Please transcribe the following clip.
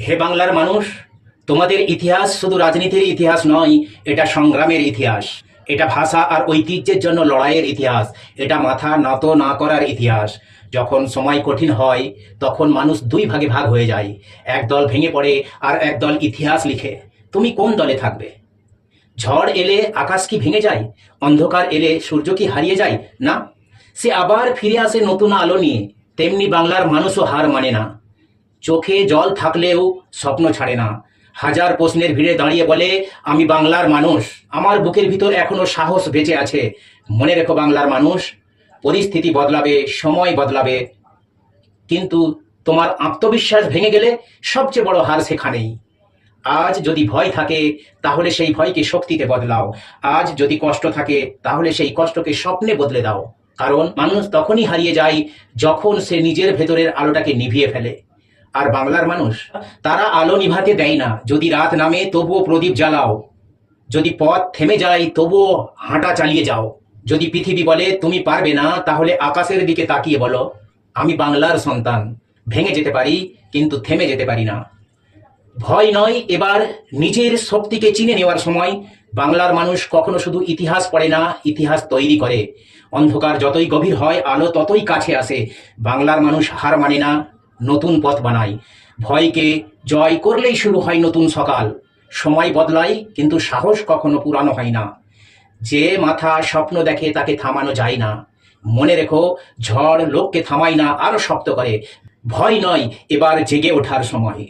হে বাংলার মানুষ, তোমাদের ইতিহাস শুধু রাজনীতির ইতিহাস নয়, এটা সংগ্রামের ইতিহাস। এটা ভাষা আর ঐতিহ্যের জন্য লড়াইয়ের ইতিহাস। এটা মাথা নত না করার ইতিহাস। যখন সময় কঠিন হয় তখন মানুষ দুই ভাগে ভাগ হয়ে যায়। এক দল ভেঙে পড়ে আর এক দল ইতিহাস লিখে। তুমি কোন দলে থাকবে? ঝড় এলে আকাশ কি ভেঙে যায়? অন্ধকার এলে সূর্য কি হারিয়ে যায়? না, সে আবার ফিরে আসে নতুন আলো নিয়ে। তেমনি বাংলার মানুষও হার মানে না। চোখে জল থাকলেও স্বপ্ন ছাড়ে না। হাজার প্রশ্নের ভিড়ে দাঁড়িয়ে বলে, আমি বাংলার মানুষ, আমার বুকের ভিতর এখনো সাহস বেঁচে আছে। মনে রেখো বাংলার মানুষ, পরিস্থিতি বদলাবে, সময় বদলাবে, কিন্তু তোমার আত্মবিশ্বাস ভেঙে গেলে সবচেয়ে বড় হার সেখানেই। আজ যদি ভয় থাকে তাহলে সেই ভয়কে শক্তিতে বদলাও। আজ যদি কষ্ট থাকে তাহলে সেই কষ্টকে স্বপ্নে বদলে দাও। কারণ মানুষ তখনই হারিয়ে যায় যখন সে নিজের ভেতরের আলোটাকে নিভিয়ে ফেলে। আর বাংলার মানুষ, তারা আলো নিভাতে দেয় না। যদি রাত নামে তবুও প্রদীপ জ্বালাও। যদি পথ থেমে যায় তবুও হাঁটা চালিয়ে যাও। যদি পৃথিবী বলে তুমি পারবে না, তাহলে আকাশের দিকে তাকিয়ে বলো, আমি বাংলার সন্তান। ভেঙে যেতে পারি কিন্তু থেমে যেতে পারি না। ভয় নয়, এবার নিজের শক্তিকে চিনে নেওয়ার সময়। বাংলার মানুষ কখনো শুধু ইতিহাস পড়ে না, ইতিহাস তৈরি করে। অন্ধকার যতই গভীর হয় আলো ততই কাছে আসে। বাংলার মানুষ হার মানে না, নতুন পথ বানায়। ভয়কে জয় করলেই শুরু হয় নতুন সকাল। সময় বদলায় কিন্তু সাহস কখনো পুরানো হয় না। যে মাথা স্বপ্ন দেখে তাকে থামানো যায় না। মনে রেখো, ঝড় লোককে থামায় না, আরো শক্ত করে। ভয় নয়, এবার জেগে ওঠার সময়।